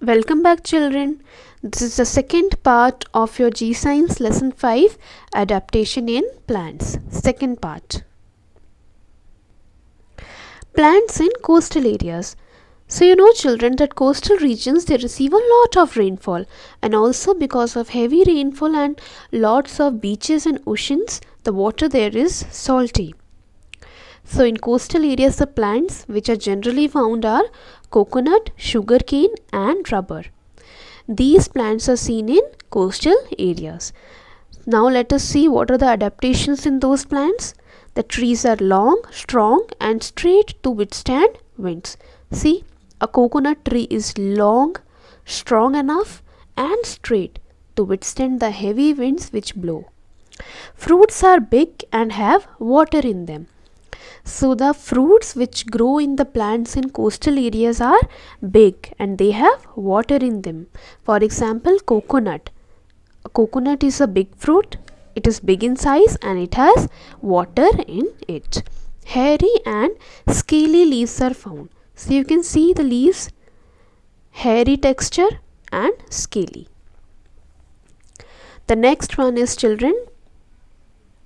Welcome back, children. This is the second part of your G Science Lesson 5 Adaptation in Plants. Second part. Plants in coastal areas. So you know, children, that coastal regions they receive a lot of rainfall, and also because of heavy rainfall and lots of beaches and oceans, the water there is salty. So in coastal areas, the plants which are generally found are coconut, sugarcane and rubber. These plants are seen in coastal areas. Now let us see what are the adaptations in those plants. The trees are long, strong and straight to withstand winds. See, a coconut tree is long, strong enough and straight to withstand the heavy winds which blow. Fruits are big and have water in them. So the fruits which grow in the plants in coastal areas are big and they have water in them. For example, coconut. A coconut is a big fruit. It is big in size and it has water in it. Hairy and scaly leaves are found. So you can see the leaves, hairy texture and scaly. The next one is, children,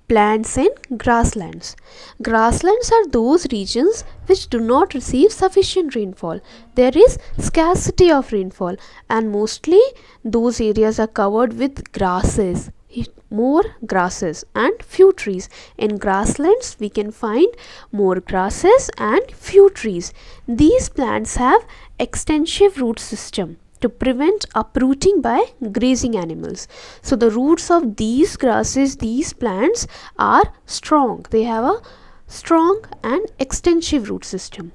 plants in grasslands. Grasslands are those regions which do not receive sufficient rainfall. There is scarcity of rainfall and mostly those areas are covered with grasses, more grasses and few trees. In grasslands we can find more grasses and few trees. These plants have extensive root system to prevent uprooting by grazing animals. So the roots of these grasses, these plants are strong. They have a strong and extensive root system.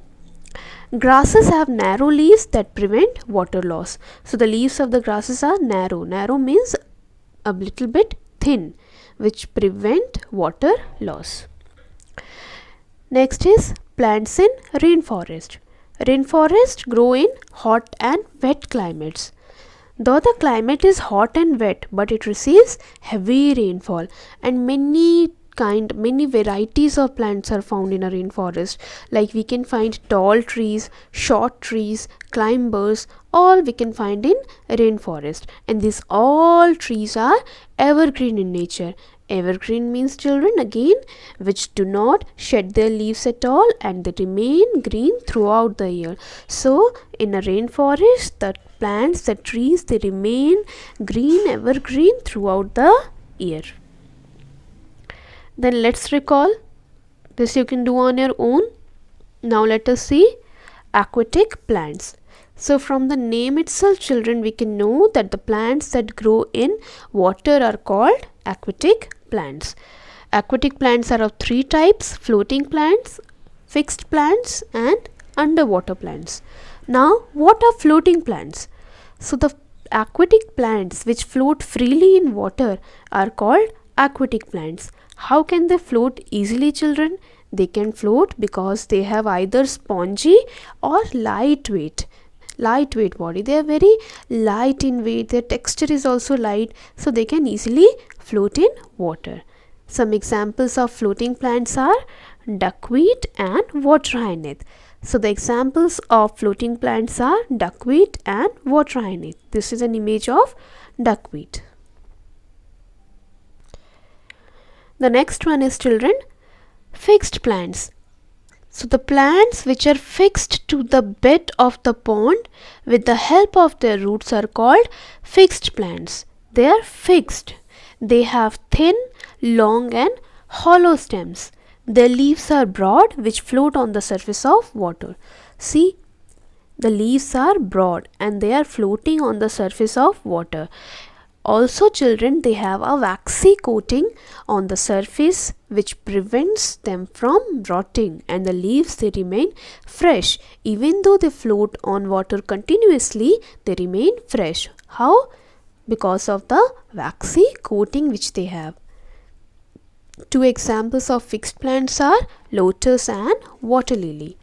Grasses have narrow leaves that prevent water loss. So the leaves of the grasses are narrow. Narrow means a little bit thin, which prevent water loss. Next is plants in rainforest. Rainforests grow in hot and wet climates. Though the climate is hot and wet, but it receives heavy rainfall, and many varieties of plants are found in a rainforest. Like we can find tall trees, short trees, climbers, all we can find in rainforest. And these all trees are evergreen in nature. Evergreen means, children, again, which do not shed their leaves at all and they remain green throughout the year. So in a rainforest, the plants, the trees, they remain green, evergreen throughout the year. Then let's recall. This you can do on your own. Now let us see aquatic plants. So from the name itself, children, we can know that the plants that grow in water are called aquatic plants. Aquatic plants are of three types: floating plants, fixed plants and underwater plants. Now what are floating plants? So the aquatic plants which float freely in water are called aquatic plants. How can they float easily, children? They can float because they have either spongy or lightweight body. They are very light in weight. Their texture is also light, so they can easily float in water. Some examples of floating plants are duckweed and water hyacinth. So the examples of floating plants are duckweed and water hyacinth. This is an image of duckweed. The next one is, children, fixed plants. So the plants which are fixed to the bed of the pond with the help of their roots are called fixed plants. They are fixed. They have thin, long and hollow stems. Their leaves are broad which float on the surface of water. See, the leaves are broad and they are floating on the surface of water. Also, children, they have a waxy coating on the surface which prevents them from rotting, and the leaves they remain fresh. Even though they float on water continuously, they remain fresh. How? Because of the waxy coating which they have. Two examples of fixed plants are lotus and water lily.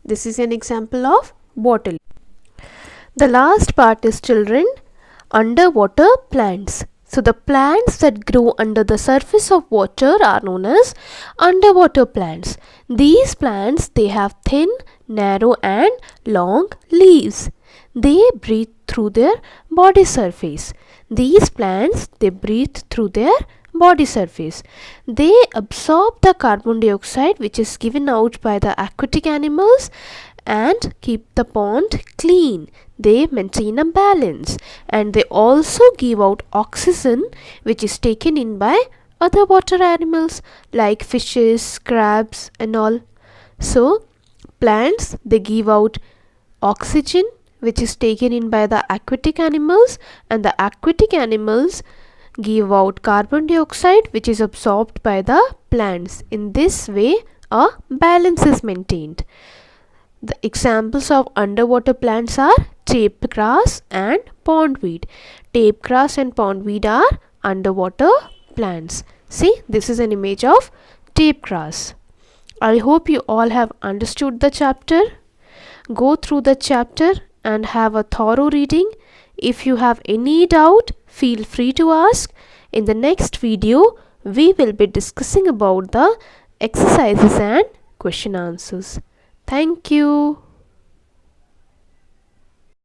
This is an example of water lily. The last part is, children, underwater plants. So the plants that grow under the surface of water are known as underwater plants. These plants, they have thin, narrow and long leaves. They breathe through their body surface. These plants, they breathe through their body surface. They absorb the carbon dioxide which is given out by the aquatic animals and keep the pond clean. They maintain a balance, and they also give out oxygen which is taken in by other water animals like fishes, crabs and all. So plants, they give out oxygen which is taken in by the aquatic animals, and the aquatic animals give out carbon dioxide which is absorbed by the plants. In this way a balance is maintained. The examples of underwater plants are tape grass and pondweed. Tape grass and pondweed are underwater plants. See, this is an image of tape grass. I hope you all have understood the chapter. Go through the chapter and have a thorough reading. If you have any doubt, feel free to ask. In the next video, we will be discussing about the exercises and question answers. Thank you.